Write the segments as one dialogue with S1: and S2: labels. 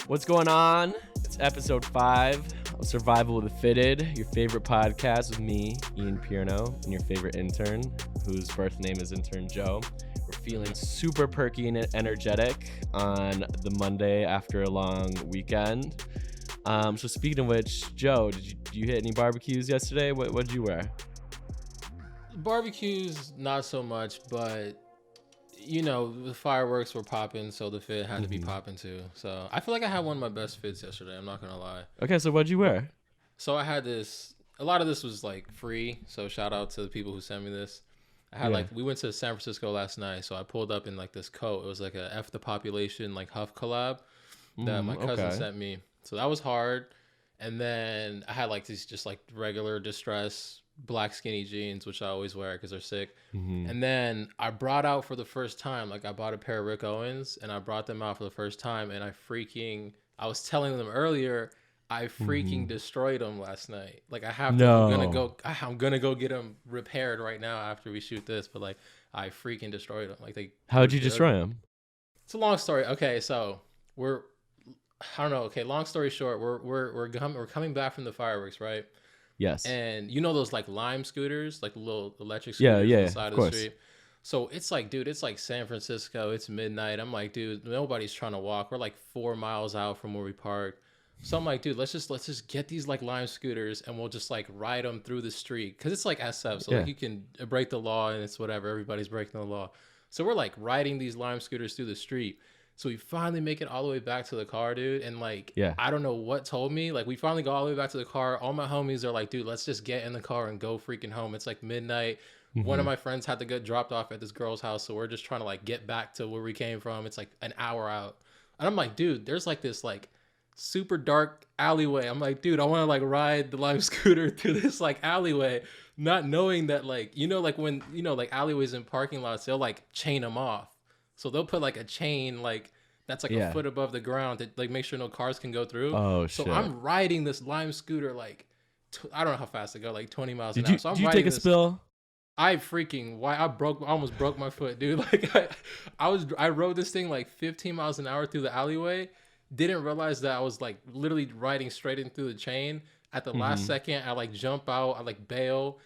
S1: What's going on? It's episode 5 of Survival with the Fitted, your favorite podcast with me, Ian Pierno, and your favorite intern, whose birth name is Intern Joe. We're feeling super perky and energetic on the Monday after a long weekend. So speaking of which, Joe, did you hit any barbecues yesterday? What did you wear?
S2: Barbecues, not so much, but you know, the fireworks were popping, so the fit had to be popping too. So I feel like I had one of my best fits yesterday. I'm not gonna lie.
S1: Okay, so what'd you wear?
S2: So I had this. A lot of this was like free. So shout out to the people who sent me this. I had we went to San Francisco last night, so I pulled up in like this coat. It was like a F the Population like Huff collab that my cousin sent me. So that was hard. And then I had like these just like regular distress black skinny jeans, which I always wear because they're sick. And then I brought out for the first time, like I bought a pair of Rick Owens and I brought them out for the first time, and I was telling them earlier, I freaking destroyed them last night. Like I'm gonna go get them repaired right now after we shoot this, but like I freaking destroyed them. Like
S1: How'd you destroy them?
S2: It's a long story. Okay, so I don't know. Okay, long story short, we're coming back from the fireworks, right?
S1: Yes.
S2: And you know those like Lime scooters, like the little electric scooters on the side of the street. So it's like, dude, it's like San Francisco. It's midnight. I'm like, dude, nobody's trying to walk. We're like 4 miles out from where we parked. So I'm like, dude, let's just get these like Lime scooters and we'll just like ride them through the street, because it's like SF, so like you can break the law and it's whatever. Everybody's breaking the law. So we're like riding these Lime scooters through the street. So we finally make it all the way back to the car, dude. And like, I don't know what told me. Like, we finally got all the way back to the car. All my homies are like, dude, let's just get in the car and go freaking home. It's like midnight. One of my friends had to get dropped off at this girl's house. So we're just trying to like get back to where we came from. It's like an hour out. And I'm like, dude, there's like this like super dark alleyway. I'm like, dude, I want to like ride the Lime scooter through this like alleyway, not knowing that like, you know, like when, you know, like alleyways in parking lots, they'll like chain them off. So they'll put like a chain like that's like a foot above the ground to like make sure no cars can go through.
S1: Oh,
S2: so
S1: shit.
S2: I'm riding this Lime scooter like I don't know how fast I go, like 20 miles an hour. So
S1: did you take a spill?
S2: I almost broke my foot, dude. Like I rode this thing like 15 miles an hour through the alleyway. Didn't realize that I was like literally riding straight in through the chain. At the last second, I like jump out, I like bail.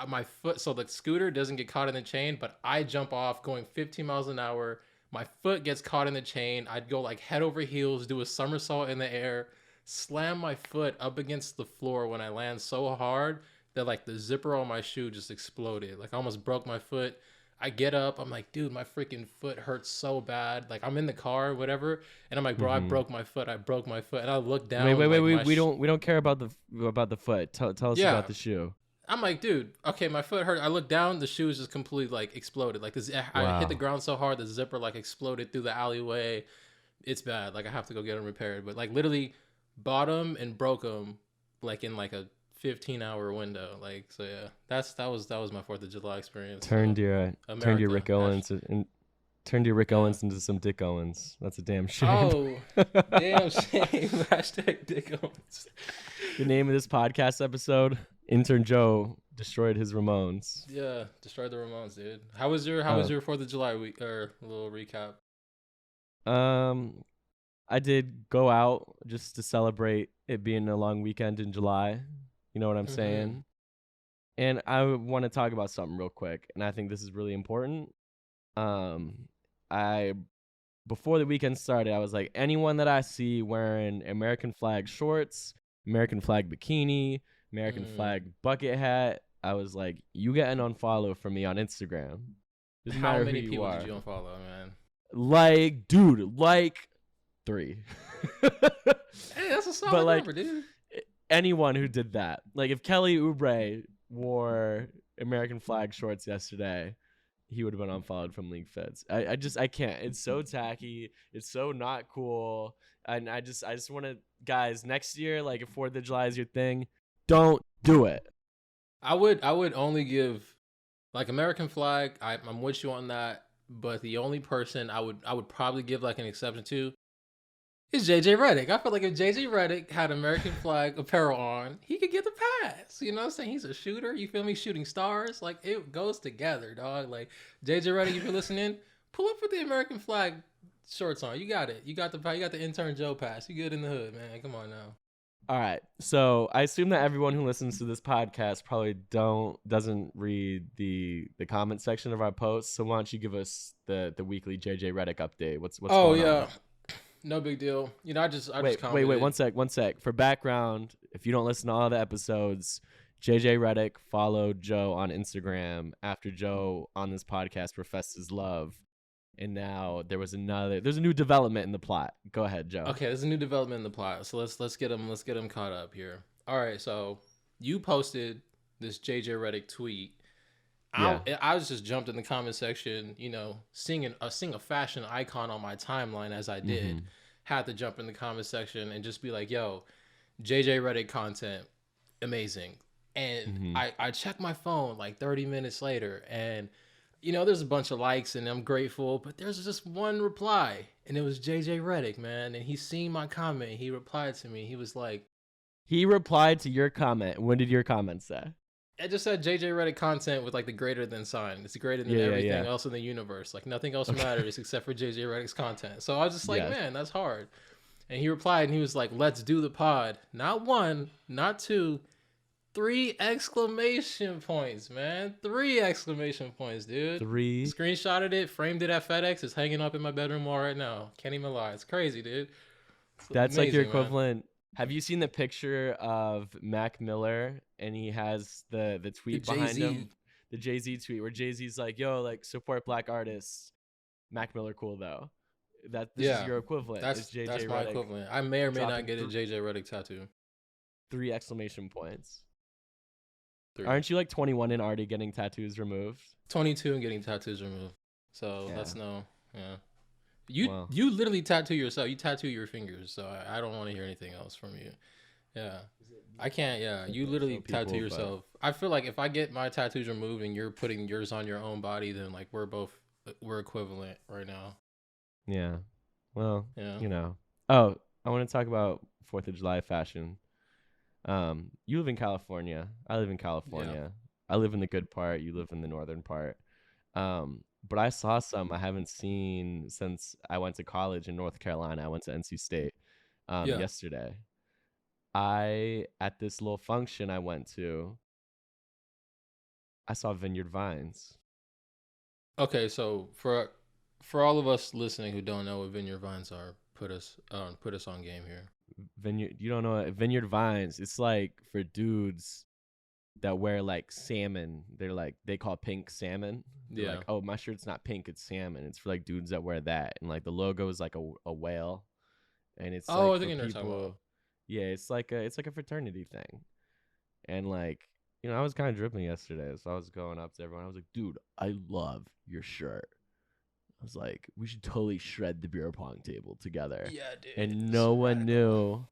S2: My foot, so the scooter doesn't get caught in the chain, but I jump off going 15 miles an hour. My foot gets caught in the chain. I'd go like head over heels, do a somersault in the air, slam my foot up against the floor when I land so hard that like the zipper on my shoe just exploded. Like I almost broke my foot. I get up. I'm like, dude, my freaking foot hurts so bad. Like I'm in the car, whatever, and I'm like, bro, I broke my foot. And I look down.
S1: Wait. We don't care about the foot. Tell us about the shoe.
S2: I'm like, dude, okay, my foot hurt. I look down, the shoe is just completely like exploded. Like I hit the ground so hard, the zipper like exploded through the alleyway. It's bad. Like I have to go get them repaired. But like literally bought them and broke them like in like a 15-hour window. Like, so yeah, that was my 4th of July experience.
S1: Turned your Rick Owens into some Dick Owens. That's a damn shame.
S2: Oh, damn shame. Hashtag Dick Owens.
S1: The name of this podcast episode: Intern Joe destroyed his Ramones.
S2: Yeah, destroyed the Ramones, dude. How was your 4th of July week, or a little recap?
S1: I did go out just to celebrate it being a long weekend in July. You know what I'm saying? And I want to talk about something real quick, and I think this is really important. Before the weekend started, I was like, anyone that I see wearing American flag shorts, American flag bikini, American flag bucket hat, I was like, you get an unfollow from me on Instagram. Doesn't
S2: How
S1: matter
S2: many
S1: who you
S2: people
S1: are.
S2: did you unfollow, man?
S1: Like, dude, like 3.
S2: Hey, that's a solid number, dude.
S1: Anyone who did that. Like, if Kelly Oubre wore American flag shorts yesterday, he would have been unfollowed from LeagueFits. I can't. It's so tacky. It's so not cool. And I just want to, guys, next year, like, if 4th of July is your thing, don't do it.
S2: I would only give, like, American flag, I'm with you on that, but the only person I would probably give, like, an exception to is JJ Redick. I feel like if JJ Redick had American flag apparel on, he could get the pass. You know what I'm saying? He's a shooter. You feel me? Shooting stars. Like, it goes together, dog. Like, JJ Redick, if you're listening, pull up with the American flag shorts on. You got it. You got the Intern Joe pass. You good in the hood, man. Come on now.
S1: All right. So I assume that everyone who listens to this podcast probably doesn't read the comment section of our posts. So why don't you give us the weekly JJ Redick update? What's going on?
S2: No big deal. You know, I just
S1: wait, 1 sec. For background, if you don't listen to all the episodes, JJ Redick followed Joe on Instagram after Joe on this podcast professed his love. And now there's a new development in the plot. Go ahead, Joe.
S2: Okay, there's a new development in the plot. So let's get him caught up here. All right, so you posted this JJ Redick tweet. Yeah. I was just jumped in the comment section, you know, seeing a fashion icon on my timeline as I did. Mm-hmm. Had to jump in the comment section and just be like, yo, JJ Redick content, amazing. And I checked my phone like 30 minutes later, and you know, there's a bunch of likes and I'm grateful, but there's just one reply, and it was JJ Redick, man. And he's seen my comment. He replied to me. He was like,
S1: he replied to your comment. What did your comment say?
S2: I just said JJ Redick content with like the greater than sign. It's greater than everything else in the universe. Like nothing else matters except for JJ Redick's content. So I was just like, man, that's hard. And he replied and he was like, let's do the pod. Not one, not two, 3 exclamation points, man. 3 exclamation points, dude.
S1: 3.
S2: Screenshotted it, framed it at FedEx. It's hanging up in my bedroom wall right now. Can't even lie. It's crazy, dude.
S1: That's amazing, like your equivalent. Man. Have you seen the picture of Mac Miller and he has the tweet behind him? The Jay-Z tweet where Jay-Z's like, yo, like support black artists. Mac Miller cool though. This is your equivalent.
S2: That's my Redick equivalent. I may or may not get a JJ Redick tattoo.
S1: 3 exclamation points. 3. Aren't you like 21 and already getting tattoos removed?
S2: 22 and getting tattoos removed. So that's You literally tattoo yourself. You tattoo your fingers. So I don't want to hear anything else from you. Yeah. I can't. Yeah. You literally tattoo yourself. But I feel like if I get my tattoos removed and you're putting yours on your own body, then like we're equivalent right now.
S1: Yeah. Well, you know. Oh, I want to talk about 4th of July fashion. You live in California. I live in California. Yeah. I live in the good part. You live in the northern part. But I saw some I haven't seen since I went to college in North Carolina. I went to NC State yesterday. At this little function I went to, I saw Vineyard Vines.
S2: Okay, so for all of us listening who don't know what Vineyard Vines are, put us on game here.
S1: Vineyard, you don't know what Vineyard Vines? It's like for dudes that wear like salmon. They call pink salmon. They're like, oh, my shirt's not pink, it's salmon. It's for like dudes that wear that, and like the logo is like a whale, and it's
S2: I think you're talking about.
S1: Yeah, it's like a fraternity thing, and like, you know, I was kind of dripping yesterday, so I was going up to everyone. I was like, dude, I love your shirt. I was like, we should totally shred the beer pong table together.
S2: Yeah, dude.
S1: And no one knew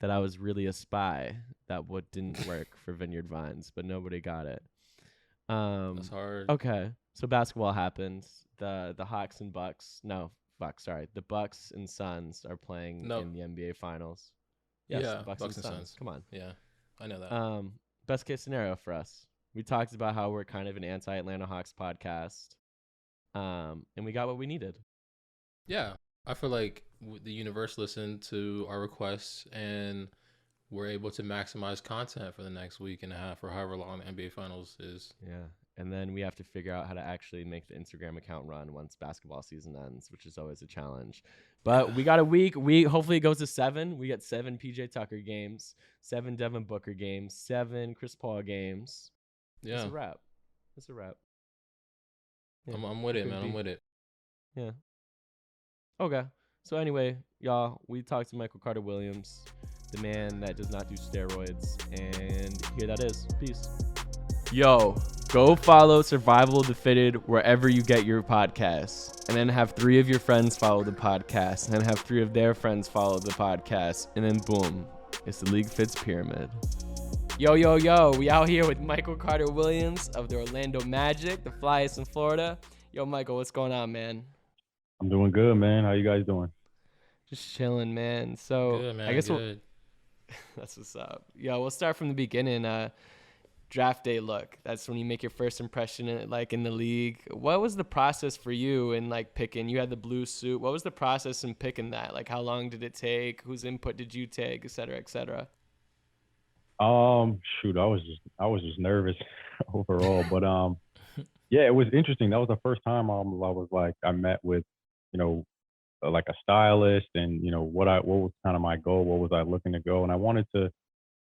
S1: that I was really a spy. That what didn't work for Vineyard Vines, but nobody got it.
S2: That's hard.
S1: Okay, so basketball happened. The Hawks and Bucks. No, Bucks. Sorry, the Bucks and Suns are playing in the NBA Finals. Yes,
S2: yeah,
S1: Bucks and Suns. Come on.
S2: Yeah, I know that.
S1: Best case scenario for us. We talked about how we're kind of an anti-Atlanta Hawks podcast. And we got what we needed.
S2: Yeah, I feel like the universe listened to our requests and we're able to maximize content for the next week and a half or however long the NBA Finals is.
S1: Yeah, and then we have to figure out how to actually make the Instagram account run once basketball season ends, which is always a challenge. But we got a week. Hopefully it goes to 7. We got 7 PJ Tucker games, 7 Devin Booker games, 7 Chris Paul games.
S2: Yeah,
S1: it's a wrap.
S2: Yeah, I'm with it, man. I'm with it.
S1: Yeah. Okay. So anyway, y'all, we talked to Michael Carter Williams, the man that does not do steroids, and here that is. Peace. Yo, go follow Survival of the Fitted wherever you get your podcasts, and then have 3 of your friends follow the podcast, and then have 3 of their friends follow the podcast, and then boom, it's the LeagueFits pyramid. Yo, we out here with Michael Carter Williams of the Orlando Magic, the flyest in Florida. Yo, Michael, what's going on, man?
S3: I'm doing good, man. How you guys doing?
S1: Just chilling, man. So
S2: good, man.
S1: I guess
S2: good.
S1: That's what's up. Yo, we'll start from the beginning. draft day look. That's when you make your first impression in the league. What was the process for you in like picking? You had the blue suit. What was the process in picking that? Like, how long did it take? Whose input did you take, et cetera, et cetera?
S3: Shoot, I was just nervous overall, but yeah, it was interesting. That was the first time I was like I met with, you know, like a stylist, and what was kind of my goal, what was I looking to go, and I wanted to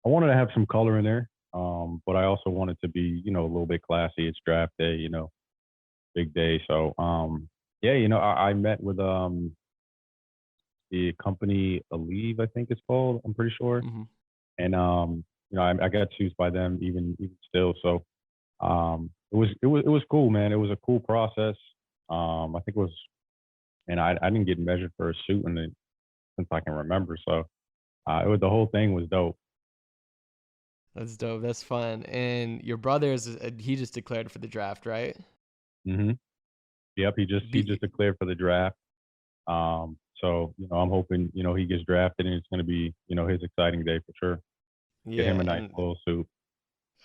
S3: have some color in there, but I also wanted to be, a little bit classy. It's draft day, big day, so yeah, I met with the company Aleve, I think it's called. I'm pretty sure,
S1: Mm-hmm.
S3: and I got choose by them even still. So it was cool, man. It was a cool process. I think it was, and I didn't get measured for a suit since I can remember. So the whole thing was dope.
S1: That's dope. That's fun. And your brother he just declared for the draft, right?
S3: hmm Yep, he just declared for the draft. So I'm hoping he gets drafted, and it's going to be his exciting day for sure. Get
S1: Yeah,
S3: him a nice
S1: and
S3: little suit.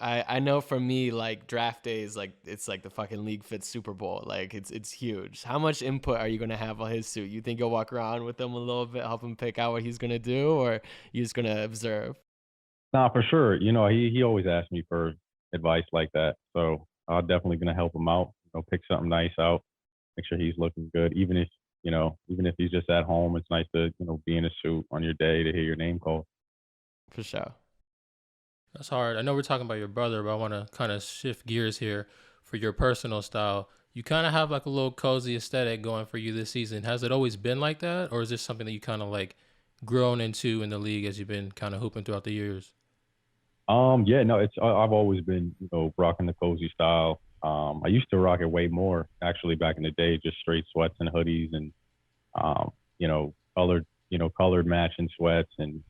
S1: I know for me, like draft day is like it's like the fucking LeagueFits Super Bowl. Like it's huge. How much input are you gonna have on his suit? You think you'll walk around with him a little bit, help him pick out what he's gonna do, or you just gonna observe?
S3: Nah, for sure. He always asks me for advice like that. So I'm definitely gonna help him out. Pick something nice out, make sure he's looking good. Even if he's just at home, it's nice to be in a suit on your day to hear your name called.
S1: For sure.
S2: That's hard. I know we're talking about your brother, but I want to kind of shift gears here for your personal style. You kind of have like a little cozy aesthetic going for you this season. Has it always been like that, or is this something that you kind of like grown into in the league as you've been kind of hooping throughout the years?
S3: Yeah, no, I've always been rocking the cozy style. I used to rock it way more actually back in the day, just straight sweats and hoodies, and colored matching sweats, and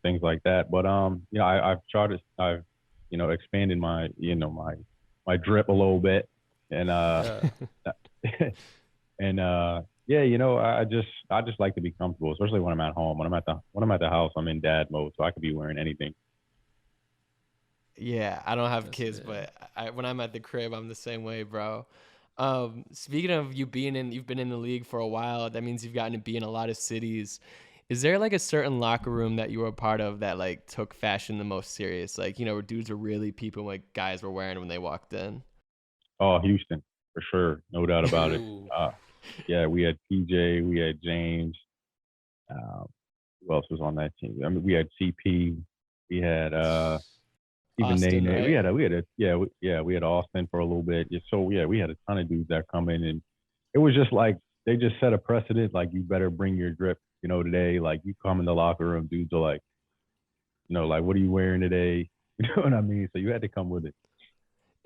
S3: things like that. But I've expanded my drip a little bit, and
S2: Yeah.
S3: and yeah, I just like to be comfortable, especially when I'm at home. When I'm at the house, I'm in dad mode, so I could be wearing anything.
S1: Yeah, I don't have
S2: That's
S1: kids,
S2: good.
S1: but when I'm at the crib, I'm the same way, bro. Speaking of you've been in the league for a while. That means you've gotten to be in a lot of cities. Is there like a certain locker room that you were a part of that like took fashion the most serious? Like, where dudes were really peeping what guys were wearing when they walked in.
S3: Oh, Houston, for sure, no doubt about it.
S2: Ooh.
S3: Uh, yeah, we had PJ, we had James. Uh, who else was on that team? I mean, we had CP, we had even
S1: Austin,
S3: Nene. We
S1: right?
S3: had a we had a yeah we had Austin for a little bit. Yeah, so yeah, we had a ton of dudes that come in, and it was just like they just set a precedent. Like, you better bring your drip. Today, like, you come in the locker room, dudes are like, like, what are you wearing today? You know what I mean? So you had to come with it.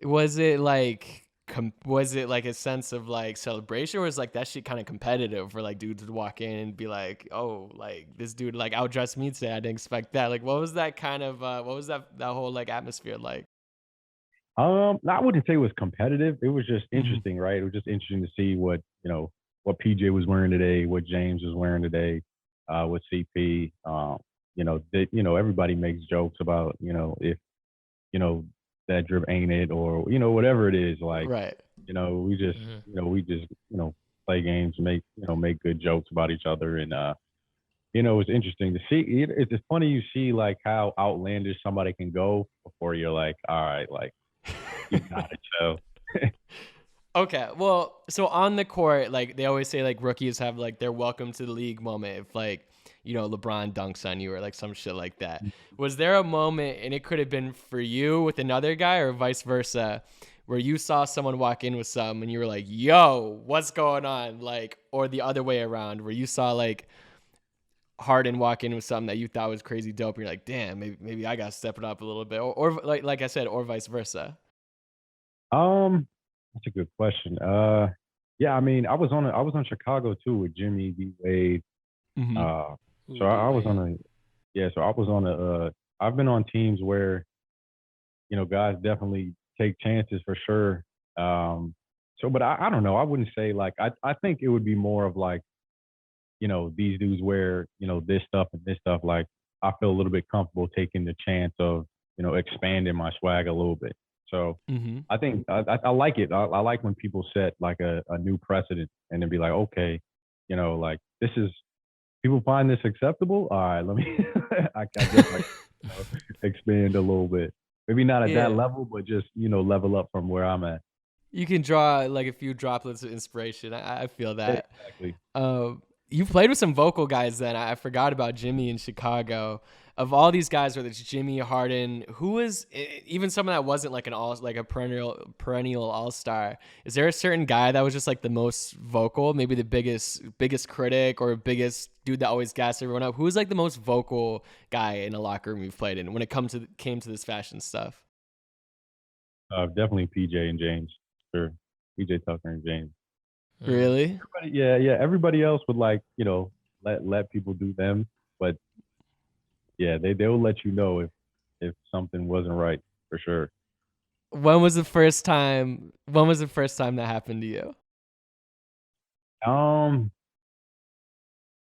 S1: Was it like was it like a sense of like celebration, or was like that shit kind of competitive for like dudes would walk in and be like, oh, like this dude like outdressed me today, I didn't expect that. Like, what was that kind of what was that whole like atmosphere like?
S3: I wouldn't say it was competitive. It was just
S1: Hmm.
S3: interesting, right? It was just interesting to see what PJ was wearing today, what James was wearing today, with CP. Everybody makes jokes about if you know that drip ain't it, or whatever it is. Like,
S1: Right.
S3: we just
S2: Mhm.
S3: play games, make good jokes about each other, and it's interesting to see. It's just funny, you see like how outlandish somebody can go before you're like, all right, like, you got it, so.
S1: Okay, well, so on the court, like they always say, like rookies have like their welcome to the league moment if like LeBron dunks on you or like some shit like that. Was there a moment, and it could have been for you with another guy or vice versa, where you saw someone walk in with something and you were like, "Yo, what's going on?" Like, or the other way around, where you saw like Harden walk in with something that you thought was crazy dope, and you're like, "Damn, maybe I got to step it up a little bit," or like I said, or vice versa.
S3: That's a good question. Yeah, I mean, I was on Chicago too with Jimmy D Wade.
S1: Mm-hmm.
S3: Uh, so
S2: Ooh, D
S3: I was on
S2: Wade.
S3: a yeah, so I was on I've been on teams where guys definitely take chances for sure. But I don't know. I wouldn't say like I think it would be more of like these dudes wear this stuff and this stuff. Like, I feel a little bit comfortable taking the chance of expanding my swag a little bit. So I think I like it. I like when people set like a new precedent and then be like, okay, like this is people find this acceptable. All right, let me. I guess expand a little bit. Maybe not at that level, but just level up from where I'm at.
S1: You can draw like a few droplets of inspiration. I feel that.
S3: Exactly.
S1: You played with some vocal guys then. I forgot about Jimmy in Chicago. Of all these guys, whether it's Jimmy, Harden, who was even someone that wasn't like a perennial all-star. Is there a certain guy that was just like the most vocal, maybe the biggest critic or biggest dude that always gassed everyone up? Who was like the most vocal guy in a locker room you've played in when it came to this fashion stuff?
S3: Definitely PJ and James. Sure, PJ Tucker and James.
S1: Really?
S3: Yeah. Everybody else would like, let people do them, but yeah, they'll let you know if something wasn't right for sure.
S1: When was the first time that happened to you?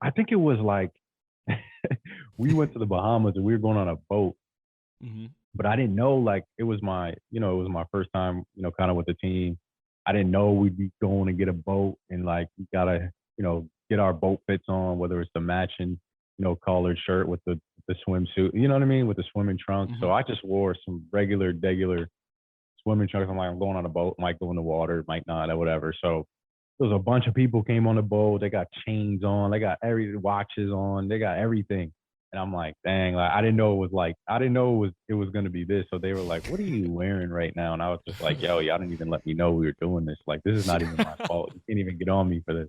S3: I think it was like we went to the Bahamas and we were going on a boat, but I didn't know like it was my first time, kind of with the team. I didn't know we'd be going to get a boat and like we gotta, get our boat fits on, whether it's the matching, collared shirt with the swimsuit, you know what I mean, with the swimming trunks. So I just wore some regular swimming trunks. I'm like, I'm going on a boat, might go in the water, might not, or whatever. So there was a bunch of people came on the boat. They got chains on, they got watches on, they got everything. And I'm like, dang, like I didn't know it was gonna be this. So they were like, what are you wearing right now? And I was just like, yo, y'all didn't even let me know we were doing this. Like this is not even my fault. You can't even get on me for this.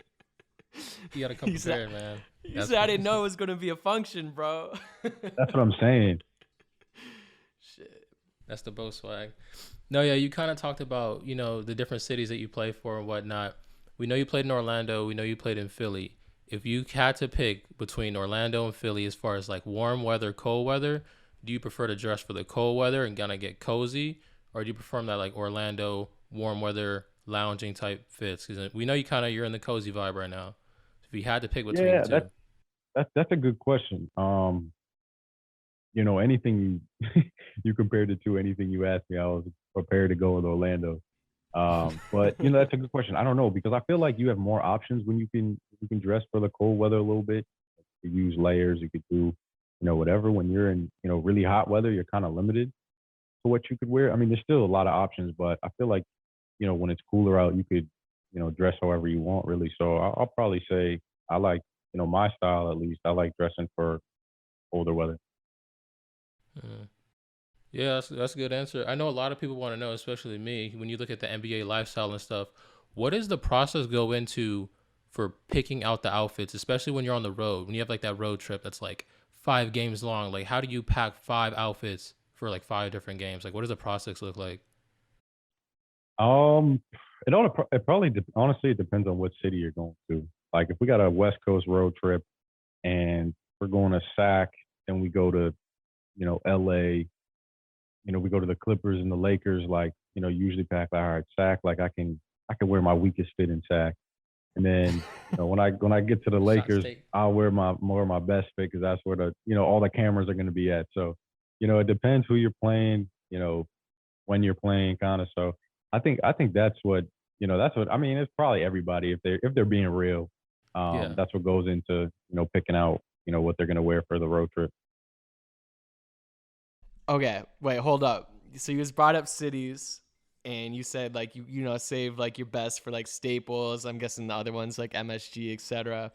S2: You gotta come prepared, man.
S1: You said I didn't know it was gonna be a function, bro.
S3: That's what I'm saying.
S1: Shit.
S2: That's the bow swag. No, yeah, you kind of talked about, the different cities that you play for and whatnot. We know you played in Orlando. We know you played in Philly. If you had to pick between Orlando and Philly as far as like warm weather, cold weather, do you prefer to dress for the cold weather and kind of get cozy? Or do you prefer that like Orlando warm weather lounging type fits? Because we know you're in the cozy vibe right now. If you had to pick between the two.
S3: That's a good question. Anything you compared it to, anything you asked me, I was prepared to go with Orlando. But that's a good question. I don't know, because I feel like you have more options when you can dress for the cold weather a little bit. You could use layers, you could do, whatever. When you're in, really hot weather, you're kind of limited to what you could wear. I mean, there's still a lot of options, but I feel like, when it's cooler out, you could, dress however you want, really. So I'll probably say I like, my style at least. I like dressing for colder weather.
S2: Yeah, that's a good answer. I know a lot of people want to know, especially me, when you look at the NBA lifestyle and stuff, what does the process go into for picking out the outfits, especially when you're on the road, when you have like that road trip that's like 5 games long? Like, how do you pack 5 outfits for like 5 different games? Like, what does the process look like?
S3: It probably honestly it depends on what city you're going to. Like, if we got a West Coast road trip and we're going to SAC, then we go to, LA. We go to the Clippers and the Lakers, like, usually pack, all right, SAC, like I can wear my weakest fit in SAC. And then, when I get to the Lakers, I'll wear my best fit because that's where the, all the cameras are going to be at. So, it depends who you're playing, when you're playing kind of. So I think that's what, I mean, it's probably everybody if they're being real. That's what goes into, picking out, what they're going to wear for the road trip.
S1: Okay, wait, hold up. So you just brought up cities, and you said like you save like your best for like Staples. I'm guessing the other ones like MSG, etc.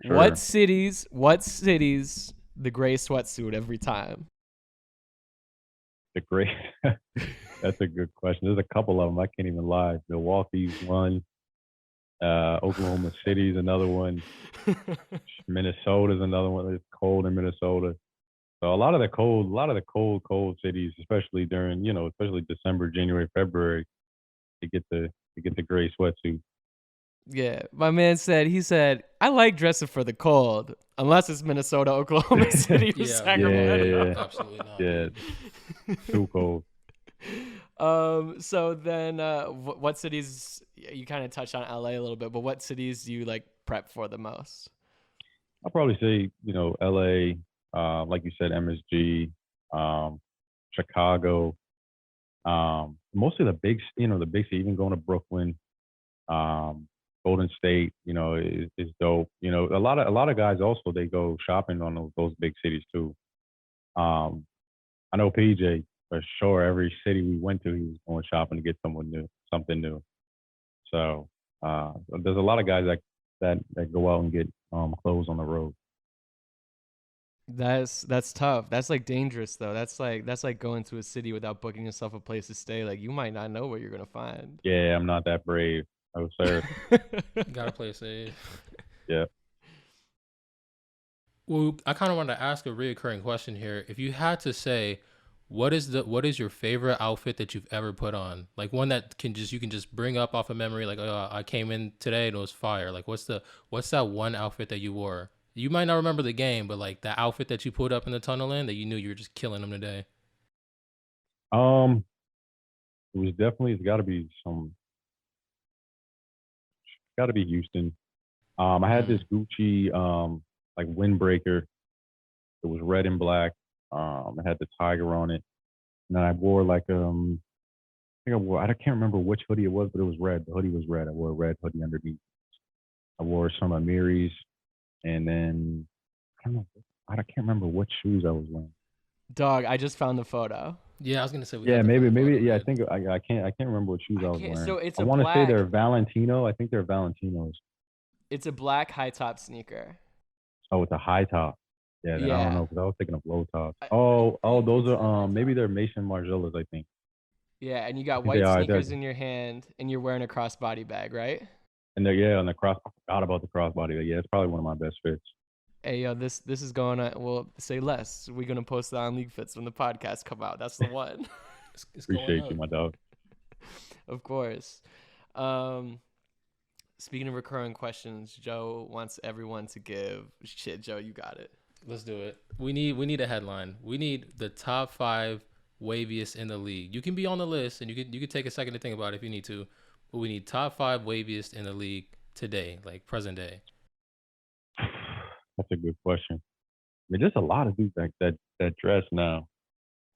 S1: Sure. What cities? The gray sweatsuit every time?
S3: The gray. That's a good question. There's a couple of them. I can't even lie. Milwaukee's one. Oklahoma City's another one. Minnesota's another one. It's cold in Minnesota. So a lot of the cold cities, especially during, especially December, January, February, to get the gray sweatsuit.
S1: Yeah, my man said, I like dressing for the cold, unless it's Minnesota, Oklahoma City, or Sacramento.
S2: Yeah, absolutely not.
S3: Yeah, too cold.
S1: So then, what cities, you kind of touched on LA a little bit, but what cities do you like prep for the most?
S3: I'll probably say, LA, like you said, MSG, Chicago, mostly the big city, even going to Brooklyn, Golden State, is dope. A lot of guys also they go shopping on those big cities too. I know PJ for sure. Every city we went to, he was going shopping to get something new. So there's a lot of guys that go out and get clothes on the road.
S1: That's tough. That's like dangerous though. That's like going to a city without booking yourself a place to stay. Like you might not know what you're gonna find.
S3: Yeah, I'm not that brave. Oh, sir.
S2: Gotta play safe.
S3: Yeah.
S2: Well, I kind of wanted to ask a reoccurring question here. If you had to say, what is your favorite outfit that you've ever put on? Like one that you can just bring up off of memory. Like, oh, I came in today and it was fire. Like, what's that one outfit that you wore? You might not remember the game, but like the outfit that you put up in the tunnel in that you knew you were just killing them today.
S3: It's got to be Houston. I had this Gucci like windbreaker. It was red and black. It had the tiger on it, and then I wore like I can't remember which hoodie it was, but it was red. The hoodie was red. I wore a red hoodie underneath. I wore some Amiris, and then I can't remember what shoes I was wearing.
S1: Dog, I just found the photo.
S2: Yeah, I was gonna say.
S3: Maybe. Yeah, I think I can't remember what shoes I was wearing.
S1: So it's
S3: I want to say they're Valentino. I think they're Valentinos.
S1: It's a black high top sneaker.
S3: Oh, it's a high top. Yeah, I don't know because I was thinking of low tops. Those are maybe they're Mason Margielas, I think.
S1: Yeah, and you got white sneakers in your hand, and you're wearing a crossbody bag, right?
S3: And on the cross. I forgot about the crossbody. Yeah, it's probably one of my best fits.
S1: Hey, yo, this is going on. Well, say less. We're gonna post that on LeagueFits when the podcast come out. That's the one.
S3: Appreciate you, my dog.
S1: Of course. Speaking of recurring questions, Joe wants everyone to give. Shit, Joe, you got it.
S2: Let's do it. We need a headline. We need the top 5 waviest in the league. You can be on the list, and you could take a second to think about it if you need to. But we need top 5 waviest in the league today, like present day.
S3: That's a good question. I mean, there's a lot of dudes that dress now.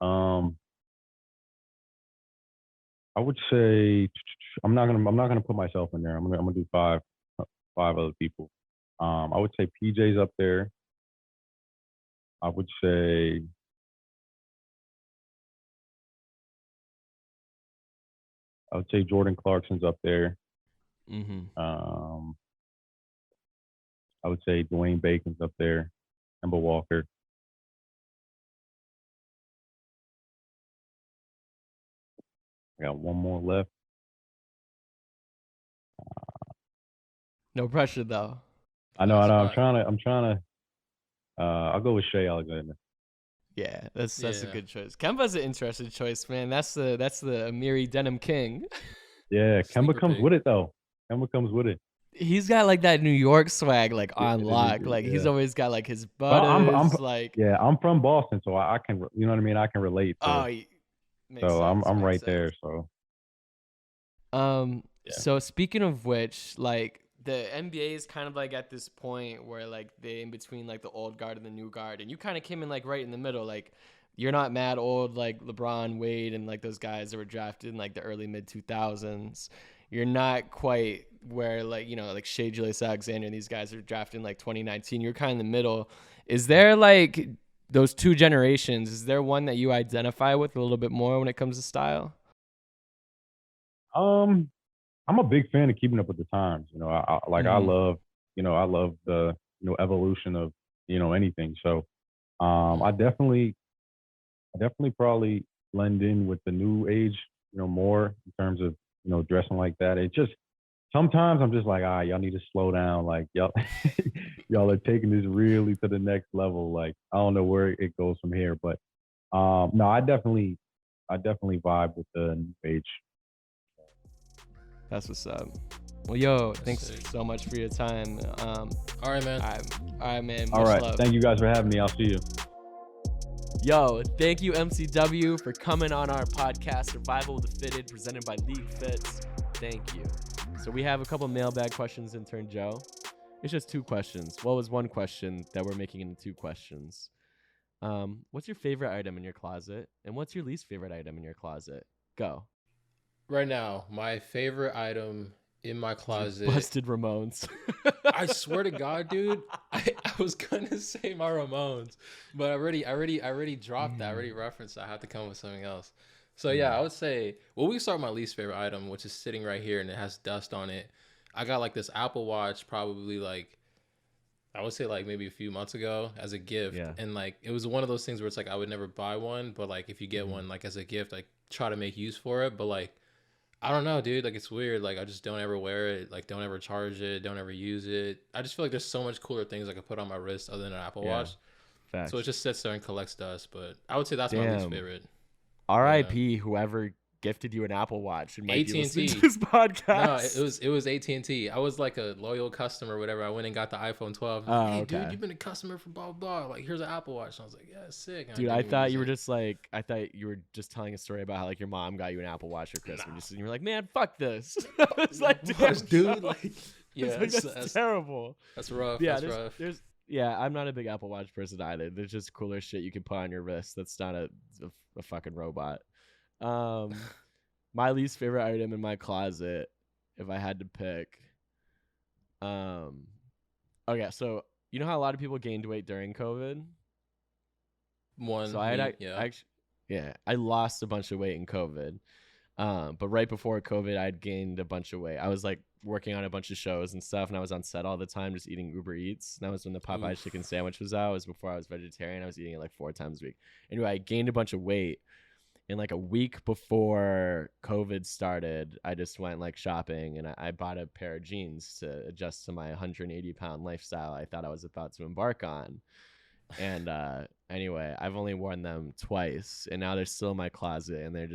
S3: I would say I'm not gonna put myself in there. I'm gonna do five other people. I would say PJ's up there. I would say Jordan Clarkson's up there.
S1: Mm-hmm.
S3: I would say Dwayne Bacon's up there. Kemba Walker. I got one more left.
S1: No pressure though.
S3: I know. I'm trying to. I'll go with Shai Alexander.
S1: Yeah, that's a good choice. Kemba's an interesting choice, man. That's the Amiri Denim King.
S3: Yeah, Kemba comes with it though. Kemba comes with it.
S1: He's got like that New York swag, like on lock. Like he's always got like his butters.
S3: I'm from Boston, so I can, you know what I mean. I can relate. So I'm right there. So.
S1: So speaking of which, like the NBA is kind of like at this point where like they in between like the old guard and the new guard, and you kind of came in like right in the middle. Like you're not mad old like LeBron, Wade, and like those guys that were drafted in like the early mid 2000s. You're not quite where like, you know, like Shai Gilgeous-Alexander and these guys are drafted in like 2019. You're kind of in the middle. Is there like those two generations? Is there one that you identify with a little bit more when it comes to style?
S3: I'm a big fan of keeping up with the times. You know, I love the, evolution of, anything. So, I definitely probably blend in with the new age, more in terms of, dressing like that. It just, sometimes I'm just like, y'all need to slow down. Like y'all are taking this really to the next level. Like, I don't know where it goes from here, but, no, I definitely vibe with the new age.
S1: That's what's up. Well, yo, thanks so much for your time.
S2: All right, man.
S1: All right, man.
S3: All right. Love. Thank you guys for having me. I'll see you.
S1: Yo, thank you, MCW, for coming on our podcast, Survival of the Fitted, presented by LeagueFits. Thank you. So we have a couple mailbag questions, Intern Joe. It's just 2 questions. Well, it was 1 question that we're making into 2 questions. What's your favorite item in your closet, and what's your least favorite item in your closet? Go.
S2: Right now, my favorite item in my closet.
S1: Busted Ramones.
S2: I swear to God, dude. I was gonna say my Ramones, but I already dropped that. I already referenced that. I have to come with something else. So yeah, I would say, well, we start with my least favorite item, which is sitting right here and it has dust on it. I got like this Apple Watch probably like, I would say like maybe a few months ago as a gift.
S1: Yeah.
S2: And like, it was one of those things where it's like, I would never buy one, but like if you get one like as a gift, like try to make use for it. But like, I don't know, dude. Like, it's weird. Like, I just don't ever wear it. Like, don't ever charge it. Don't ever use it. I just feel like there's so much cooler things I could put on my wrist other than an Apple Watch.
S1: Facts.
S2: So it just sits there and collects dust. But I would say that's my least favorite.
S1: R.I.P. Whoever gifted you an Apple Watch and might
S2: AT&T.
S1: be listening to this podcast.
S2: No, it was AT&T. I was like a loyal customer or whatever. I went and got the iPhone 12. Hey, dude, you've been a customer for blah, blah, blah. Like, here's an Apple Watch. And I was like, yeah, sick. And
S1: dude, I thought you were just telling a story about how like your mom got you an Apple Watch for Christmas. And you were like, man, fuck this. I was like,
S2: dude, like, yeah,
S1: that's terrible.
S2: That's rough.
S1: Yeah,
S2: that's rough.
S1: I'm not a big Apple Watch person either. There's just cooler shit you can put on your wrist that's not a fucking robot. My least favorite item in my closet, if I had to pick, okay, so you know how a lot of people gained weight during COVID? I lost a bunch of weight in COVID. But right before COVID, I'd gained a bunch of weight. I was like working on a bunch of shows and stuff, and I was on set all the time just eating Uber Eats. And that was when the Popeye chicken sandwich was out. It was before I was vegetarian. I was eating it like 4 times a week. Anyway, I gained a bunch of weight. And like a week before COVID started, I just went like shopping and I bought a pair of jeans to adjust to my 180-pound lifestyle I thought I was about to embark on. And anyway, I've only worn them twice, and now they're still in my closet, and I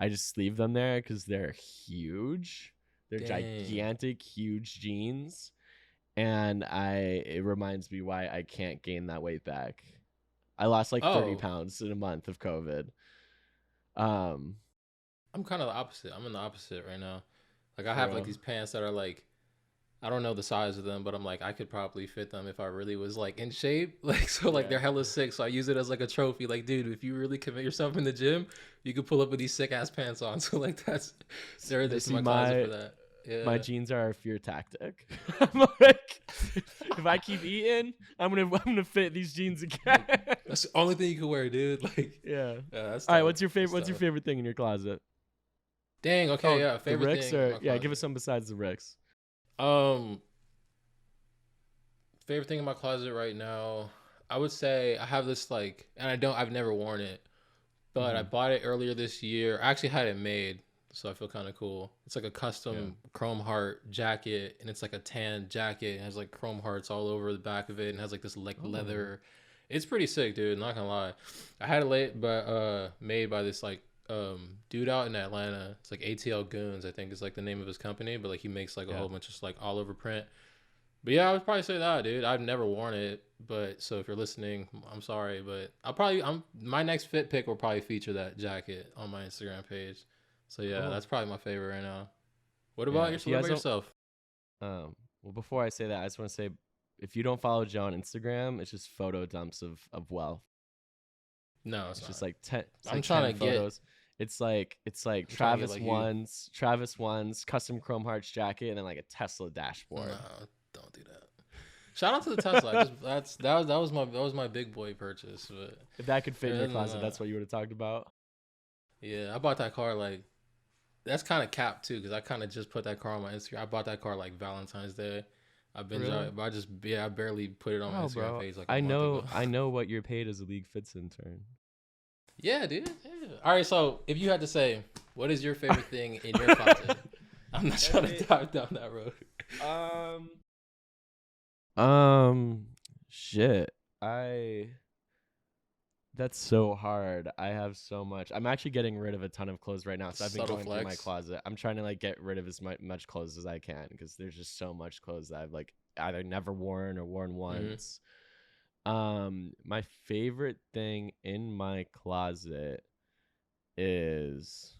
S1: just leave them there because they're huge. They're gigantic, huge jeans. And it reminds me why I can't gain that weight back. I lost like 30 pounds in a month of COVID.
S2: I'm kind of the opposite. I'm in the opposite right now. Like I have like these pants that are like, I don't know the size of them, but I'm like, I could probably fit them if I really was like in shape. Like, so like they're hella sick. So I use it as like a trophy. Like, dude, if you really commit yourself in the gym, you could pull up with these sick ass pants on. So like they're in my closet for that. Yeah.
S1: My jeans are a fear tactic. I'm like, if I keep eating, I'm gonna fit these jeans again.
S2: That's the only thing you can wear, dude. Like,
S1: that's all right. What's your favorite thing in your closet?
S2: Dang. Okay.
S1: Favorite thing. Give us some besides the Ricks.
S2: Favorite thing in my closet right now, I would say I have this like, and I've never worn it, but I bought it earlier this year. I actually had it made. So I feel kind of cool. It's like a custom chrome heart jacket, and it's like a tan jacket. It has like chrome hearts all over the back of it, and has like this like leather. It's pretty sick, dude. Not gonna lie. I had it made by this like dude out in Atlanta. It's like ATL Goons, I think is like the name of his company, but like he makes like a whole bunch of like all over print. But yeah, I would probably say that, dude. I've never worn it, but so if you're listening, I'm sorry, but my next fit pick will probably feature that jacket on my Instagram page. So yeah, that's probably my favorite right now. What about yourself?
S1: Well, before I say that, I just want to say, if you don't follow Joe on Instagram, it's just photo dumps of wealth.
S2: No,
S1: it's just like 10.
S2: I'm trying to
S1: photos. It's like Travis one's custom chrome hearts jacket, and then like a Tesla dashboard.
S2: No, don't do that. Shout out to the Tesla. That was my big boy purchase. But
S1: if that could fit in your closet, that's what you would have talked about.
S2: Yeah, I bought that car like. That's kind of capped too, because I kind of just put that car on my Instagram. I bought that car like Valentine's Day. I barely put it on my Instagram page. Like
S1: I know what you're paid as a LeagueFits intern.
S2: Yeah, dude. Yeah. All right, so if you had to say, what is your favorite thing in your closet? I'm not trying to dive down that
S1: road. Shit. That's so hard. I have so much. I'm actually getting rid of a ton of clothes right now. So I've been going through my closet. I'm trying to like get rid of as much clothes as I can, because there's just so much clothes that I've like either never worn or worn once. My favorite thing in my closet is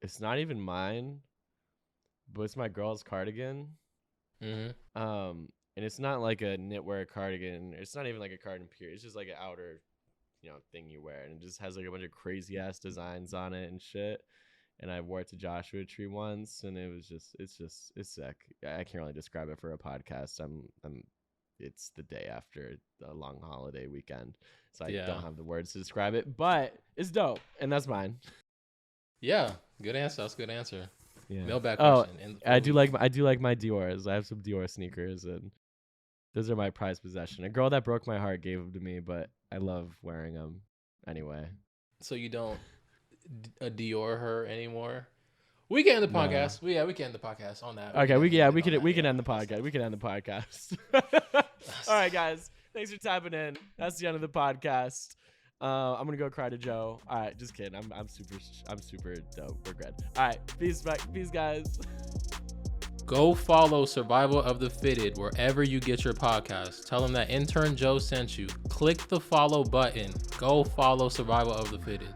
S1: it's not even mine, but it's my girl's cardigan. and it's not like a knitwear cardigan. It's not even like a cardigan period. It's just like an outer, thing you wear, and it just has like a bunch of crazy ass designs on it and shit. And I wore it to Joshua Tree once, and it's sick. I can't really describe it for a podcast. It's the day after a long holiday weekend, so I don't have the words to describe it, but it's dope, and that's mine.
S2: Yeah, good answer. That's a good answer.
S1: Yeah.
S2: Mailbag question.
S1: I do like my Dior's. I have some Dior sneakers, and those are my prized possession. A girl that broke my heart gave them to me, but I love wearing them anyway.
S2: So you don't Dior her anymore? We can end the podcast. No. We can end the podcast on that.
S1: Okay, we can end the podcast. We can end the podcast. All right, guys. Thanks for tapping in. That's the end of the podcast. I'm gonna go cry to Joe. All right, just kidding. I'm super dope. We're good. All right, peace, guys.
S2: Go follow Survival of the Fitted wherever you get your podcast. Tell them that Intern Joe sent you. Click the follow button. Go follow Survival of the Fitted.